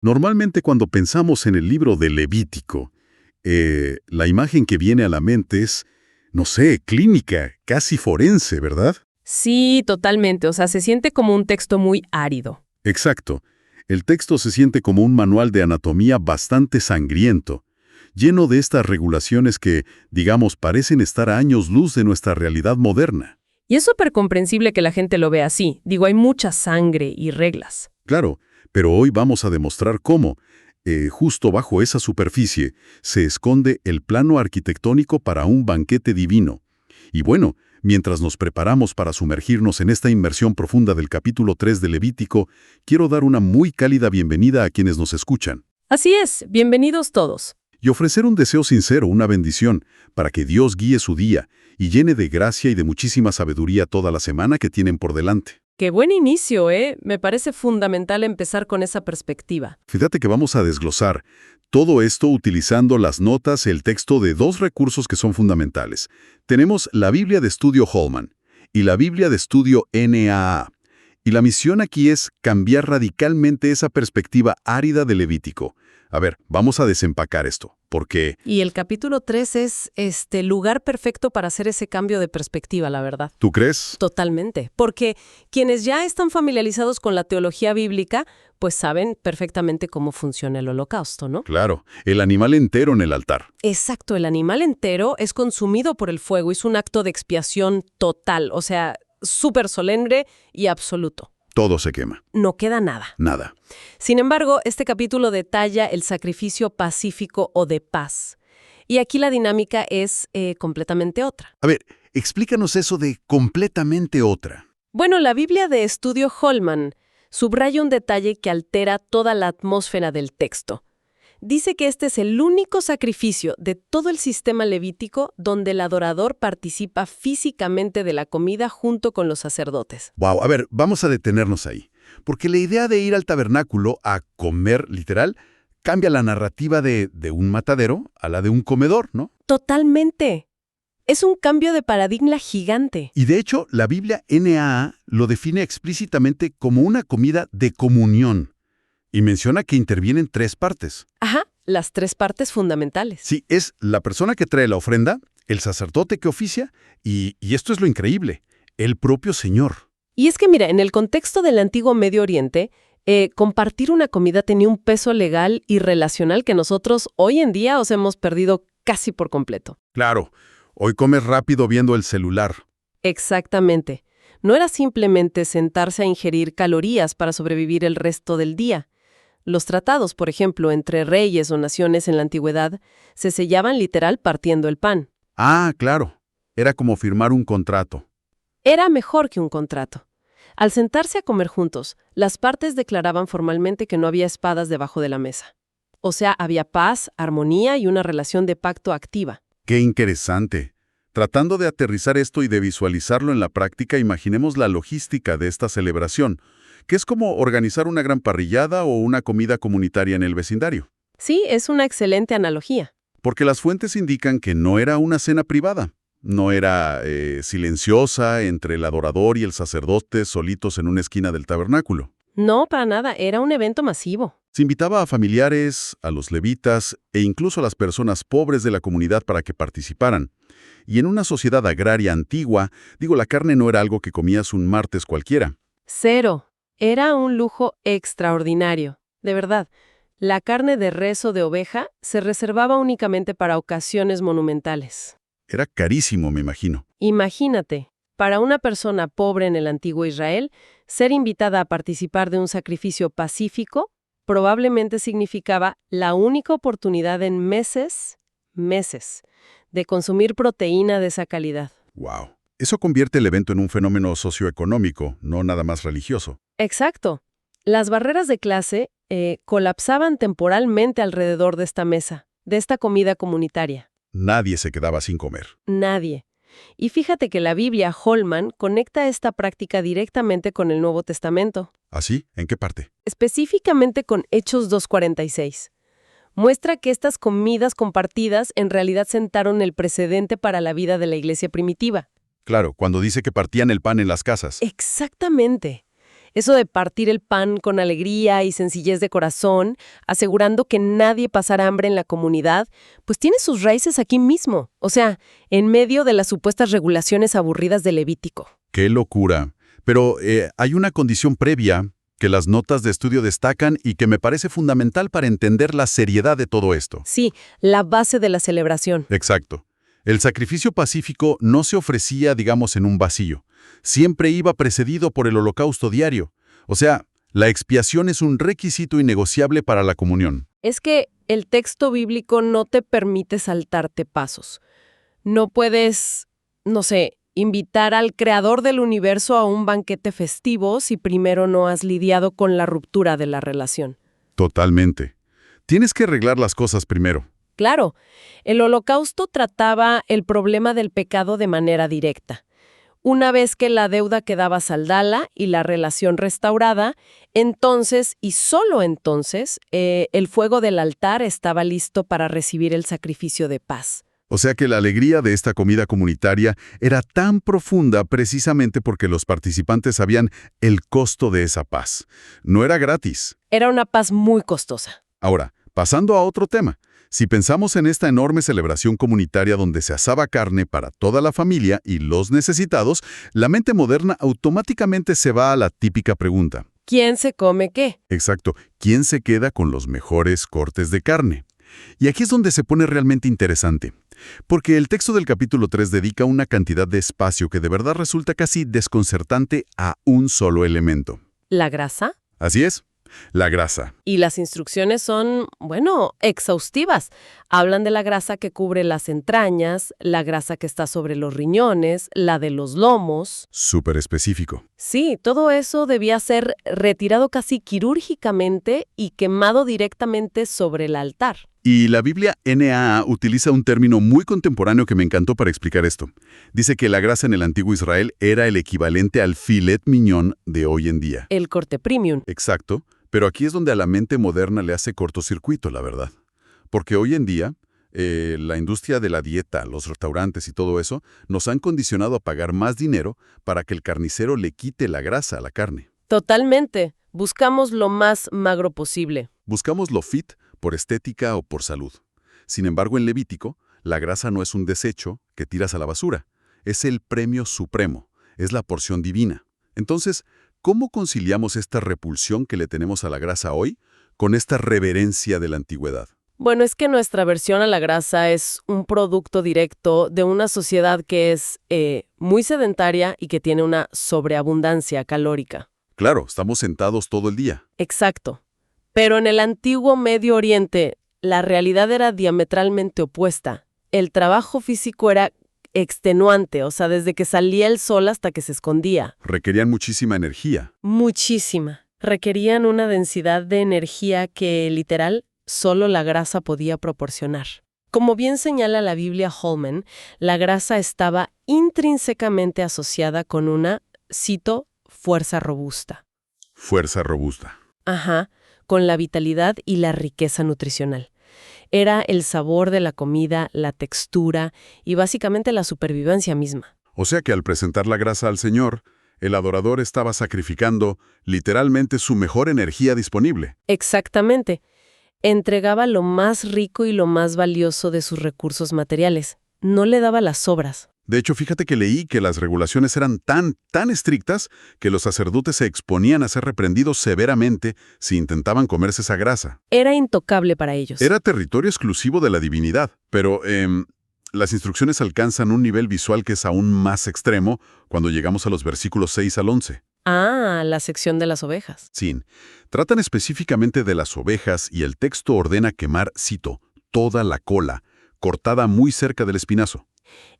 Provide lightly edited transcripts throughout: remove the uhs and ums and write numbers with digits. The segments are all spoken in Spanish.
Normalmente cuando pensamos en el libro de Levítico, la imagen que viene a la mente es, no sé, clínica, casi forense, ¿verdad? Sí, totalmente. O sea, se siente como un texto muy árido. Exacto. El texto se siente como un manual de anatomía bastante sangriento, lleno de estas regulaciones que, digamos, parecen estar a años luz de nuestra realidad moderna. Y es súper comprensible que la gente lo vea así. Digo, hay mucha sangre y reglas. Claro, pero hoy vamos a demostrar cómo, justo bajo esa superficie, se esconde el plano arquitectónico para un banquete divino. Y bueno, mientras nos preparamos para sumergirnos en esta inmersión profunda del capítulo 3 de Levítico, quiero dar una muy cálida bienvenida a quienes nos escuchan. Así es, bienvenidos todos. Y ofrecer un deseo sincero, una bendición, para que Dios guíe su día y llene de gracia y de muchísima sabiduría toda la semana que tienen por delante. Qué buen inicio, ¿eh? Me parece fundamental empezar con esa perspectiva. Fíjate que vamos a desglosar todo esto utilizando las notas, el texto de dos recursos que son fundamentales. Tenemos la Biblia de Estudio Holman y la Biblia de Estudio NAA. Y la misión aquí es cambiar radicalmente esa perspectiva árida de Levítico. A ver, vamos a desempacar esto, porque Y el capítulo 3 es lugar perfecto para hacer ese cambio de perspectiva, la verdad. ¿tú crees? Totalmente, porque quienes ya están familiarizados con la teología bíblica, pues saben perfectamente cómo funciona el holocausto, ¿no? Claro, el animal entero en el altar. Exacto, el animal entero es consumido por el fuego, es un acto de expiación total, o sea, súper solemne y absoluto. Todo se quema. No queda nada. Nada. Sin embargo, este capítulo detalla el sacrificio pacífico o de paz. Y aquí la dinámica es completamente otra. A ver, explícanos eso de completamente otra. Bueno, la Biblia de Estudio Holman subraya un detalle que altera toda la atmósfera del texto. Dice que este es el único sacrificio de todo el sistema levítico donde el adorador participa físicamente de la comida junto con los sacerdotes. Wow, a ver, vamos a detenernos ahí. Porque la idea de ir al tabernáculo a comer, literal, cambia la narrativa de un matadero a la de un comedor, ¿no? Totalmente. Es un cambio de paradigma gigante. Y de hecho, la Biblia NAA lo define explícitamente como una comida de comunión. Y menciona que intervienen tres partes. Ajá, las tres partes fundamentales. Sí, es la persona que trae la ofrenda, el sacerdote que oficia y esto es lo increíble, el propio Señor. Y es que mira, en el contexto del antiguo Medio Oriente, compartir una comida tenía un peso legal y relacional que nosotros hoy en día os hemos perdido casi por completo. Claro, hoy comes rápido viendo el celular. Exactamente. No era simplemente sentarse a ingerir calorías para sobrevivir el resto del día. Los tratados, por ejemplo, entre reyes o naciones en la antigüedad, se sellaban literal partiendo el pan. Ah, claro, era como firmar un contrato. Era mejor que un contrato. Al sentarse a comer juntos, las partes declaraban formalmente que no había espadas debajo de la mesa. O sea, había paz, armonía y una relación de pacto activa. ¡Qué interesante! Tratando de aterrizar esto y de visualizarlo en la práctica, imaginemos la logística de esta celebración, que es como organizar una gran parrillada o una comida comunitaria en el vecindario. Sí, es una excelente analogía. Porque las fuentes indican que no era una cena privada, no era silenciosa entre el adorador y el sacerdote solitos en una esquina del tabernáculo. No, para nada, era un evento masivo. Se invitaba a familiares, a los levitas e incluso a las personas pobres de la comunidad para que participaran. Y en una sociedad agraria antigua, la carne no era algo que comías un martes cualquiera. Cero. Era un lujo extraordinario. De verdad, la carne de res o de oveja se reservaba únicamente para ocasiones monumentales. Era carísimo, me imagino. Imagínate, para una persona pobre en el antiguo Israel, ser invitada a participar de un sacrificio pacífico probablemente significaba la única oportunidad en meses, de consumir proteína de esa calidad. ¡Wow! Eso convierte el evento en un fenómeno socioeconómico, no nada más religioso. Exacto. Las barreras de clase colapsaban temporalmente alrededor de esta mesa, de esta comida comunitaria. Nadie se quedaba sin comer. Nadie. Y fíjate que la Biblia Holman conecta esta práctica directamente con el Nuevo Testamento. ¿Así? ¿En qué parte? Específicamente con Hechos 2:46. Muestra que estas comidas compartidas en realidad sentaron el precedente para la vida de la iglesia primitiva. Claro, cuando dice que partían el pan en las casas. Exactamente. Eso de partir el pan con alegría y sencillez de corazón, asegurando que nadie pasara hambre en la comunidad, pues tiene sus raíces aquí mismo, o sea, en medio de las supuestas regulaciones aburridas de Levítico. ¡Qué locura! Pero hay una condición previa que las notas de estudio destacan y que me parece fundamental para entender la seriedad de todo esto. Sí, la base de la celebración. Exacto. El sacrificio pacífico no se ofrecía, digamos, en un vacío. Siempre iba precedido por el holocausto diario. O sea, la expiación es un requisito innegociable para la comunión. Es que el texto bíblico no te permite saltarte pasos. No puedes, no sé, invitar al creador del universo a un banquete festivo si primero no has lidiado con la ruptura de la relación. Totalmente. Tienes que arreglar las cosas primero. Claro, el holocausto trataba el problema del pecado de manera directa. Una vez que la deuda quedaba saldada y la relación restaurada, entonces, y solo entonces, el fuego del altar estaba listo para recibir el sacrificio de paz. O sea que la alegría de esta comida comunitaria era tan profunda precisamente porque los participantes sabían el costo de esa paz. No era gratis. Era una paz muy costosa. Ahora, pasando a otro tema. Si pensamos en esta enorme celebración comunitaria donde se asaba carne para toda la familia y los necesitados, la mente moderna automáticamente se va a la típica pregunta. ¿Quién se come qué? Exacto, ¿quién se queda con los mejores cortes de carne? Y aquí es donde se pone realmente interesante, porque el texto del capítulo 3 dedica una cantidad de espacio que de verdad resulta casi desconcertante a un solo elemento. ¿La grasa? Así es. La grasa. Y las instrucciones son, bueno, exhaustivas. Hablan de la grasa que cubre las entrañas, la grasa que está sobre los riñones, la de los lomos. Súper específico. Sí, todo eso debía ser retirado casi quirúrgicamente y quemado directamente sobre el altar. Y la Biblia NAA utiliza un término muy contemporáneo que me encantó para explicar esto. Dice que la grasa en el antiguo Israel era el equivalente al filet mignon de hoy en día. El corte premium. Exacto. Pero aquí es donde a la mente moderna le hace cortocircuito, la verdad. Porque hoy en día, la industria de la dieta, los restaurantes y todo eso, nos han condicionado a pagar más dinero para que el carnicero le quite la grasa a la carne. Totalmente. Buscamos lo más magro posible. Buscamos lo fit por estética o por salud. Sin embargo, en Levítico, la grasa no es un desecho que tiras a la basura. Es el premio supremo. Es la porción divina. Entonces, ¿cómo conciliamos esta repulsión que le tenemos a la grasa hoy con esta reverencia de la antigüedad? Bueno, es que nuestra aversión a la grasa es un producto directo de una sociedad que es muy sedentaria y que tiene una sobreabundancia calórica. Claro, estamos sentados todo el día. Exacto. Pero en el antiguo Medio Oriente, la realidad era diametralmente opuesta. El trabajo físico era extenuante, o sea, desde que salía el sol hasta que se escondía. Requerían muchísima energía. Muchísima. Requerían una densidad de energía que, literal, solo la grasa podía proporcionar. Como bien señala la Biblia Holman, la grasa estaba intrínsecamente asociada con una, cito, fuerza robusta. Fuerza robusta. Ajá, con la vitalidad y la riqueza nutricional. Era el sabor de la comida, la textura y básicamente la supervivencia misma. O sea que al presentar la grasa al Señor, el adorador estaba sacrificando literalmente su mejor energía disponible. Exactamente. Entregaba lo más rico y lo más valioso de sus recursos materiales. No le daba las sobras. De hecho, fíjate que leí que las regulaciones eran tan estrictas que los sacerdotes se exponían a ser reprendidos severamente si intentaban comerse esa grasa. Era intocable para ellos. Era territorio exclusivo de la divinidad, pero las instrucciones alcanzan un nivel visual que es aún más extremo cuando llegamos a los versículos 6 al 11. Ah, la sección de las ovejas. Sí, tratan específicamente de las ovejas y el texto ordena quemar, cito, toda la cola, cortada muy cerca del espinazo.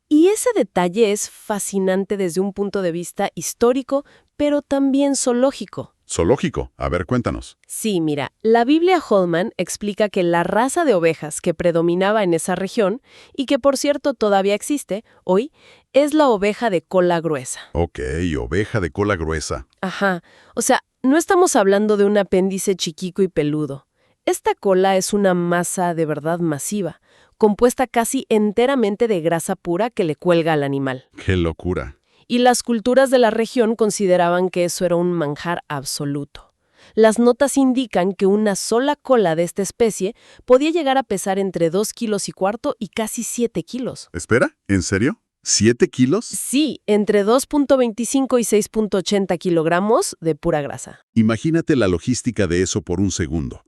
Y ese detalle es fascinante desde un punto de vista histórico, pero también zoológico. Zoológico. A ver, cuéntanos. Sí, mira, la Biblia Holman explica que la raza de ovejas que predominaba en esa región, y que por cierto todavía existe hoy, es la oveja de cola gruesa. Ok, oveja de cola gruesa. Ajá, o sea, no estamos hablando de un apéndice chiquico y peludo. Esta cola es una masa de verdad masiva, compuesta casi enteramente de grasa pura que le cuelga al animal. ¡Qué locura! y las culturas de la región consideraban que eso era un manjar absoluto. Las notas indican que una sola cola de esta especie podía llegar a pesar entre 2,25 kilos y casi 7 kilos. Espera, ¿en serio? ¿7 kilos? Sí, entre 2,25 y 6,80 kilogramos de pura grasa. Imagínate la logística de eso por un segundo.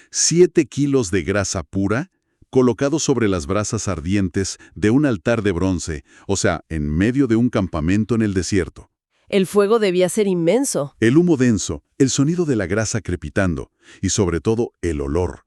7 kilos de grasa pura colocados sobre las brasas ardientes de un altar de bronce, o sea, en medio de un campamento en el desierto. El fuego debía ser inmenso. El humo denso, el sonido de la grasa crepitando y sobre todo el olor.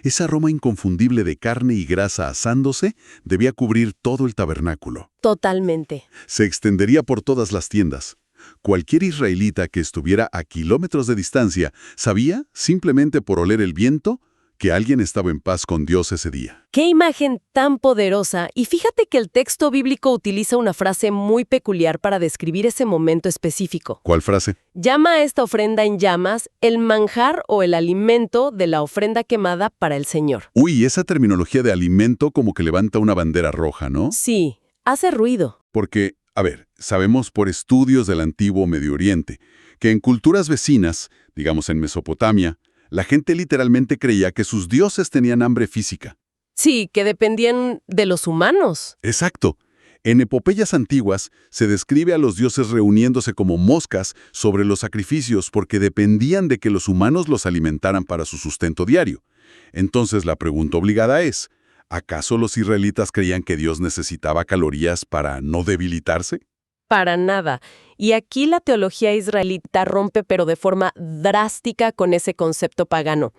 Ese aroma inconfundible de carne y grasa asándose debía cubrir todo el tabernáculo. Totalmente. Se extendería por todas las tiendas. Cualquier israelita que estuviera a kilómetros de distancia sabía, simplemente por oler el viento, que alguien estaba en paz con Dios ese día. ¡Qué imagen tan poderosa! Y fíjate que el texto bíblico utiliza una frase muy peculiar para describir ese momento específico. ¿Cuál frase? Llama a esta ofrenda en llamas el manjar o el alimento de la ofrenda quemada para el Señor. Uy, esa terminología de alimento como que levanta una bandera roja, ¿no? Sí, hace ruido. Porque, a ver, sabemos por estudios del antiguo Medio Oriente que en culturas vecinas, digamos en Mesopotamia, la gente literalmente creía que sus dioses tenían hambre física. Sí, que dependían de los humanos. Exacto. En epopeyas antiguas se describe a los dioses reuniéndose como moscas sobre los sacrificios porque dependían de que los humanos los alimentaran para su sustento diario. Entonces la pregunta obligada es, ¿acaso los israelitas creían que Dios necesitaba calorías para no debilitarse? Para nada. Y aquí la teología israelita rompe pero de forma drástica con ese concepto pagano.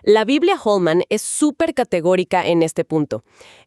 La Biblia Holman es súper categórica en este punto.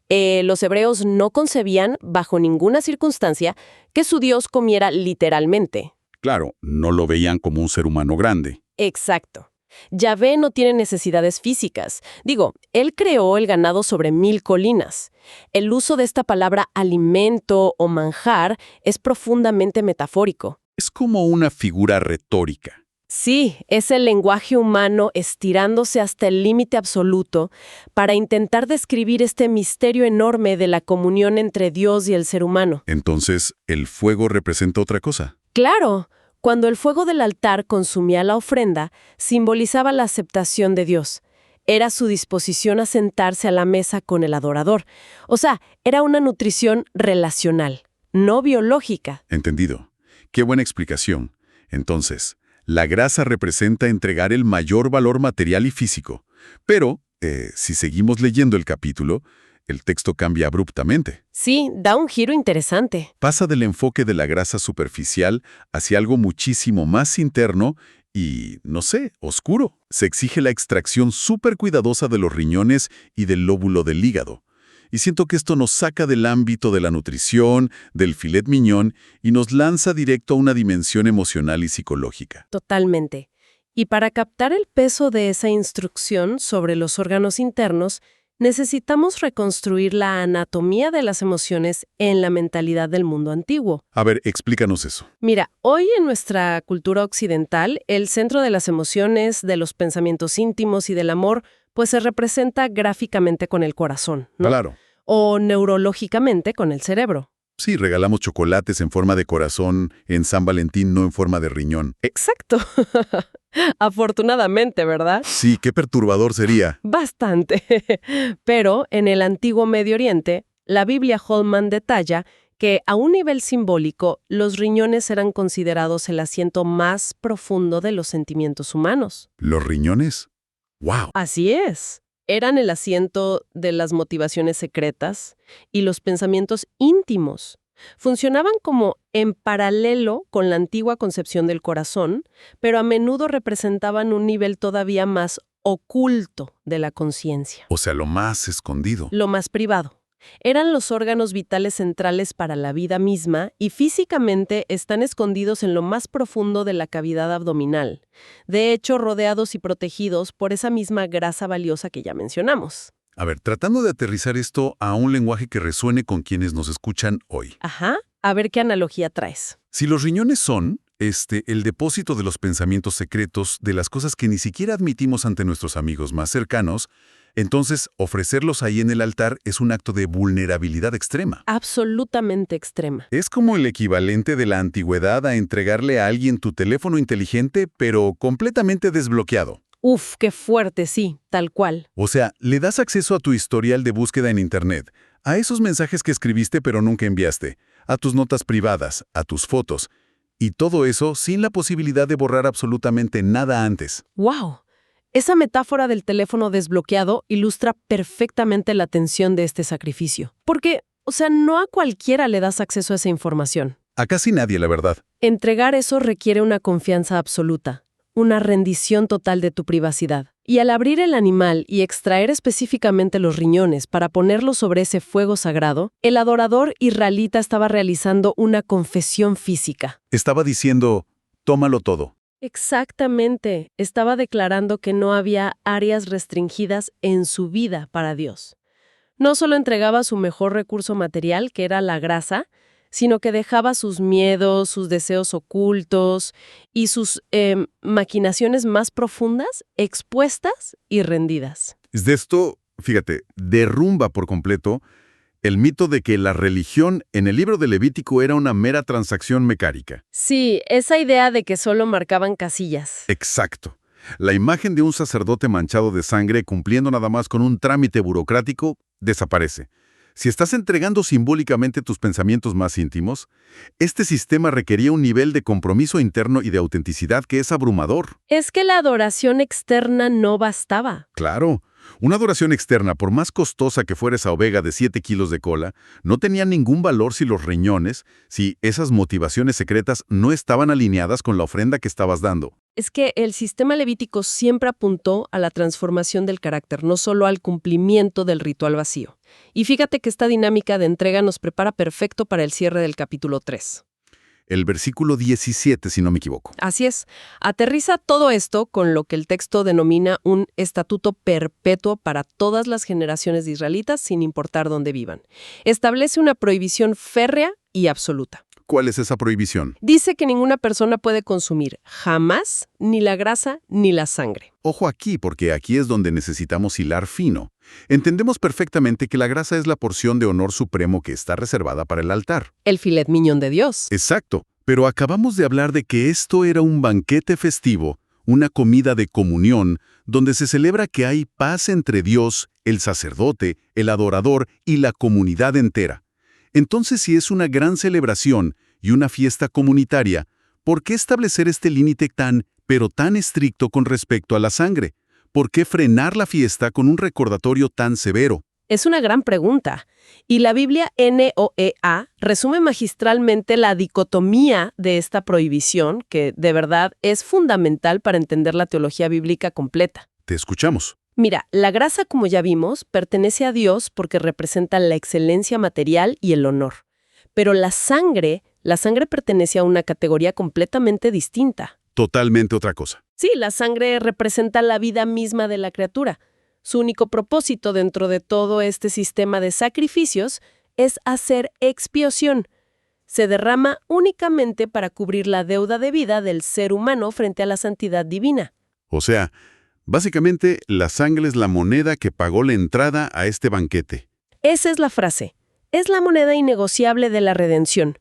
Los hebreos no concebían, bajo ninguna circunstancia, que su Dios comiera literalmente. Claro, no lo veían como un ser humano grande. Exacto. Yahvé no tiene necesidades físicas. Digo, él creó el ganado sobre 1000 colinas. El uso de esta palabra alimento o manjar es profundamente metafórico. Es como una figura retórica. Sí, es el lenguaje humano estirándose hasta el límite absoluto para intentar describir este misterio enorme de la comunión entre Dios y el ser humano. Entonces, ¿el fuego representa otra cosa? ¡Claro! Cuando el fuego del altar consumía la ofrenda, simbolizaba la aceptación de Dios. Era su disposición a sentarse a la mesa con el adorador. O sea, era una nutrición relacional, no biológica. Entendido. Qué buena explicación. Entonces, la grasa representa entregar el mayor valor material y físico. Pero, si seguimos leyendo el capítulo, el texto cambia abruptamente. Sí, da un giro interesante. Pasa del enfoque de la grasa superficial hacia algo muchísimo más interno y, no sé, oscuro. Se exige la extracción súper cuidadosa de los riñones y del lóbulo del hígado. Y siento que esto nos saca del ámbito de la nutrición, del filet mignon, y nos lanza directo a una dimensión emocional y psicológica. Totalmente. Y para captar el peso de esa instrucción sobre los órganos internos, necesitamos reconstruir la anatomía de las emociones en la mentalidad del mundo antiguo. A ver, explícanos eso. Mira, hoy en nuestra cultura occidental, el centro de las emociones, de los pensamientos íntimos y del amor, pues se representa gráficamente con el corazón, ¿no? Claro. O neurológicamente con el cerebro. Sí, regalamos chocolates en forma de corazón en San Valentín, no en forma de riñón. Exacto. Afortunadamente, ¿verdad? Sí, qué perturbador sería. Bastante. Pero en el antiguo Medio Oriente, la Biblia Holman detalla que a un nivel simbólico, los riñones eran considerados el asiento más profundo de los sentimientos humanos. ¿Los riñones? ¡Wow! Así es. Eran el asiento de las motivaciones secretas y los pensamientos íntimos. Funcionaban como en paralelo con la antigua concepción del corazón, pero a menudo representaban un nivel todavía más oculto de la conciencia. O sea, lo más escondido. Lo más privado. Eran los órganos vitales centrales para la vida misma y físicamente están escondidos en lo más profundo de la cavidad abdominal, de hecho rodeados y protegidos por esa misma grasa valiosa que ya mencionamos. A ver, tratando de aterrizar esto a un lenguaje que resuene con quienes nos escuchan hoy. Ajá, a ver qué analogía traes. Si los riñones son, el depósito de los pensamientos secretos, de las cosas que ni siquiera admitimos ante nuestros amigos más cercanos, Entonces, ofrecerlos ahí en el altar es un acto de vulnerabilidad extrema. Absolutamente extrema. Es como el equivalente de la antigüedad a entregarle a alguien tu teléfono inteligente, pero completamente desbloqueado. Uf, qué fuerte, sí, tal cual. O sea, le das acceso a tu historial de búsqueda en Internet, a esos mensajes que escribiste pero nunca enviaste, a tus notas privadas, a tus fotos, y todo eso sin la posibilidad de borrar absolutamente nada antes. ¡Wow! Esa metáfora del teléfono desbloqueado ilustra perfectamente la tensión de este sacrificio. Porque, o sea, no a cualquiera le das acceso a esa información. A casi nadie, la verdad. Entregar eso requiere una confianza absoluta, una rendición total de tu privacidad. Y al abrir el animal y extraer específicamente los riñones para ponerlos sobre ese fuego sagrado, el adorador israelita estaba realizando una confesión física. Estaba diciendo, tómalo todo. Exactamente. Estaba declarando que no había áreas restringidas en su vida para Dios. No solo entregaba su mejor recurso material, que era la grasa, sino que dejaba sus miedos, sus deseos ocultos y sus maquinaciones más profundas expuestas y rendidas. De esto, fíjate, derrumba por completo el mito de que la religión en el libro de Levítico era una mera transacción mecánica. Sí, esa idea de que solo marcaban casillas. Exacto. La imagen de un sacerdote manchado de sangre cumpliendo nada más con un trámite burocrático desaparece. Si estás entregando simbólicamente tus pensamientos más íntimos, este sistema requería un nivel de compromiso interno y de autenticidad que es abrumador. Es que la adoración externa no bastaba. Claro, una adoración externa, por más costosa que fuera esa oveja de 7 kilos de cola, no tenía ningún valor si los riñones, si esas motivaciones secretas no estaban alineadas con la ofrenda que estabas dando. Es que el sistema levítico siempre apuntó a la transformación del carácter, no solo al cumplimiento del ritual vacío. Y fíjate que esta dinámica de entrega nos prepara perfecto para el cierre del capítulo 3. El versículo 17, si no me equivoco. Así es. Aterriza todo esto con lo que el texto denomina un estatuto perpetuo para todas las generaciones de israelitas, sin importar dónde vivan. Establece una prohibición férrea y absoluta. ¿Cuál es esa prohibición? Dice que ninguna persona puede consumir jamás ni la grasa ni la sangre. Ojo aquí, porque aquí es donde necesitamos hilar fino. Entendemos perfectamente que la grasa es la porción de honor supremo que está reservada para el altar. El filet mignon de Dios. Exacto, pero acabamos de hablar de que esto era un banquete festivo, una comida de comunión, donde se celebra que hay paz entre Dios, el sacerdote, el adorador y la comunidad entera. Entonces, si es una gran celebración y una fiesta comunitaria, ¿por qué establecer este límite pero tan estricto con respecto a la sangre? ¿Por qué frenar la fiesta con un recordatorio tan severo? Es una gran pregunta. Y la Biblia NOEA resume magistralmente la dicotomía de esta prohibición, que de verdad es fundamental para entender la teología bíblica completa. Te escuchamos. Mira, la grasa, como ya vimos, pertenece a Dios porque representa la excelencia material y el honor. Pero la sangre pertenece a una categoría completamente distinta. Totalmente otra cosa. Sí, la sangre representa la vida misma de la criatura. Su único propósito dentro de todo este sistema de sacrificios es hacer expiación. Se derrama únicamente para cubrir la deuda de vida del ser humano frente a la santidad divina. O sea, básicamente la sangre es la moneda que pagó la entrada a este banquete. Esa es la frase. Es la moneda innegociable de la redención.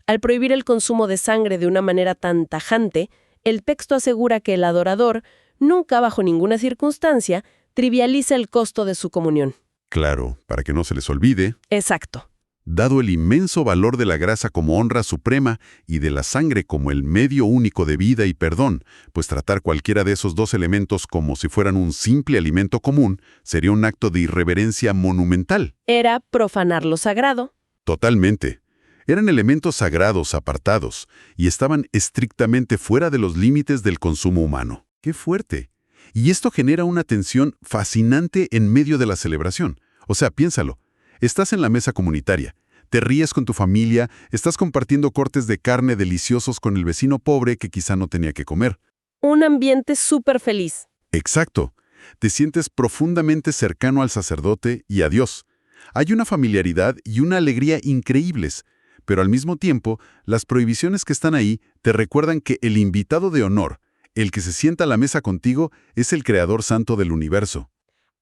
Al prohibir el consumo de sangre de una manera tan tajante, el texto asegura que el adorador nunca, bajo ninguna circunstancia, trivializa el costo de su comunión. Claro, para que no se les olvide. Exacto. Dado el inmenso valor de la grasa como honra suprema y de la sangre como el medio único de vida y perdón, pues tratar cualquiera de esos dos elementos como si fueran un simple alimento común sería un acto de irreverencia monumental. Era profanar lo sagrado. Totalmente. Eran elementos sagrados apartados y estaban estrictamente fuera de los límites del consumo humano. ¡Qué fuerte! Y esto genera una tensión fascinante en medio de la celebración. O sea, piénsalo. Estás en la mesa comunitaria, te ríes con tu familia, estás compartiendo cortes de carne deliciosos con el vecino pobre que quizá no tenía que comer. Un ambiente súper feliz. Exacto. Te sientes profundamente cercano al sacerdote y a Dios. Hay una familiaridad y una alegría increíbles, pero al mismo tiempo, las prohibiciones que están ahí te recuerdan que el invitado de honor, el que se sienta a la mesa contigo, es el Creador Santo del universo.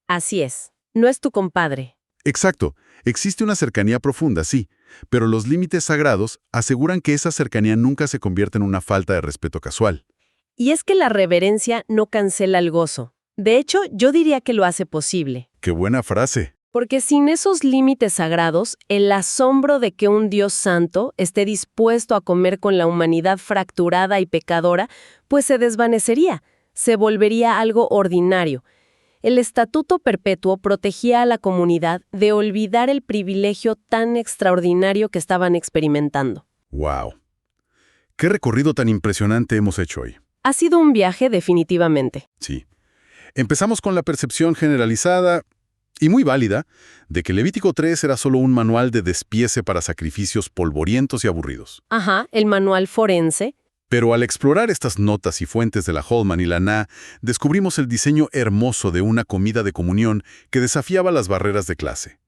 Así es. No es tu compadre. Exacto. Existe una cercanía profunda, sí, pero los límites sagrados aseguran que esa cercanía nunca se convierte en una falta de respeto casual. Y es que la reverencia no cancela el gozo. De hecho, yo diría que lo hace posible. ¡Qué buena frase! Porque sin esos límites sagrados, el asombro de que un Dios santo esté dispuesto a comer con la humanidad fracturada y pecadora, pues se desvanecería, se volvería algo ordinario. El Estatuto Perpetuo protegía a la comunidad de olvidar el privilegio tan extraordinario que estaban experimentando. ¡Wow! ¡Qué recorrido tan impresionante hemos hecho hoy! Ha sido un viaje definitivamente. Sí. Empezamos con la percepción generalizada y muy válida de que Levítico 3 era solo un manual de despiece para sacrificios polvorientos y aburridos. Ajá, el manual forense. Pero al explorar estas notas y fuentes de la Holman y la Na, descubrimos el diseño hermoso de una comida de comunión que desafiaba las barreras de clase.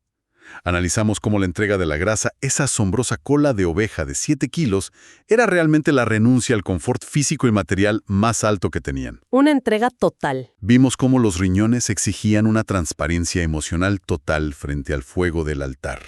Analizamos cómo la entrega de la grasa, esa asombrosa cola de oveja de 7 kilos, era realmente la renuncia al confort físico y material más alto que tenían. Una entrega total. Vimos cómo los riñones exigían una transparencia emocional total frente al fuego del altar.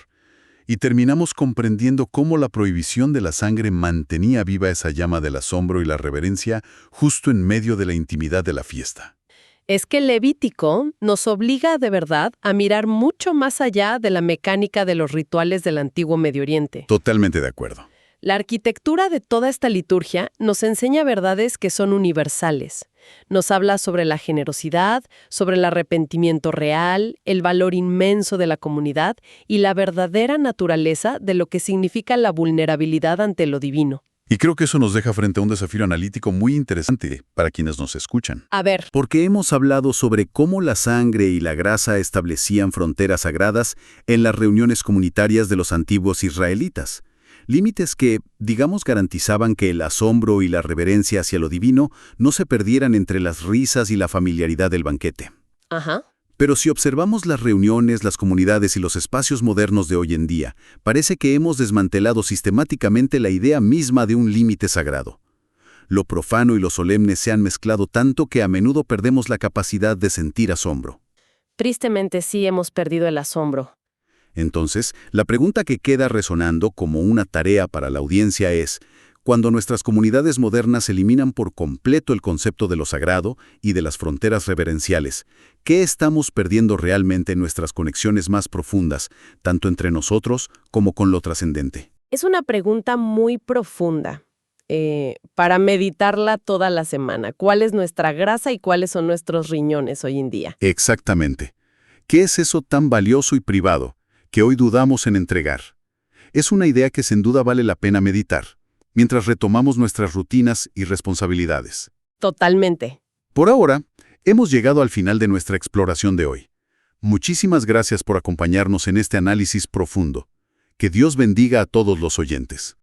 Y terminamos comprendiendo cómo la prohibición de la sangre mantenía viva esa llama del asombro y la reverencia justo en medio de la intimidad de la fiesta. Es que el Levítico nos obliga de verdad a mirar mucho más allá de la mecánica de los rituales del antiguo Medio Oriente. Totalmente de acuerdo. La arquitectura de toda esta liturgia nos enseña verdades que son universales. Nos habla sobre la generosidad, sobre el arrepentimiento real, el valor inmenso de la comunidad y la verdadera naturaleza de lo que significa la vulnerabilidad ante lo divino. Y creo que eso nos deja frente a un desafío analítico muy interesante para quienes nos escuchan. A ver, Porque hemos hablado sobre cómo la sangre y la grasa establecían fronteras sagradas en las reuniones comunitarias de los antiguos israelitas. Límites que, digamos, garantizaban que el asombro y la reverencia hacia lo divino no se perdieran entre las risas y la familiaridad del banquete. ajá. Pero si observamos las reuniones, las comunidades y los espacios modernos de hoy en día, parece que hemos desmantelado sistemáticamente la idea misma de un límite sagrado. Lo profano y lo solemne se han mezclado tanto que a menudo perdemos la capacidad de sentir asombro. Tristemente sí hemos perdido el asombro. Entonces, la pregunta que queda resonando como una tarea para la audiencia es, cuando nuestras comunidades modernas eliminan por completo el concepto de lo sagrado y de las fronteras reverenciales, ¿qué estamos perdiendo realmente en nuestras conexiones más profundas, tanto entre nosotros como con lo trascendente? Es una pregunta muy profunda, para meditarla toda la semana. ¿Cuál es nuestra grasa y cuáles son nuestros riñones hoy en día? Exactamente. ¿Qué es eso tan valioso y privado que hoy dudamos en entregar? Es una idea que sin duda vale la pena meditar, mientras retomamos nuestras rutinas y responsabilidades. Totalmente. Por ahora, hemos llegado al final de nuestra exploración de hoy. Muchísimas gracias por acompañarnos en este análisis profundo. Que Dios bendiga a todos los oyentes.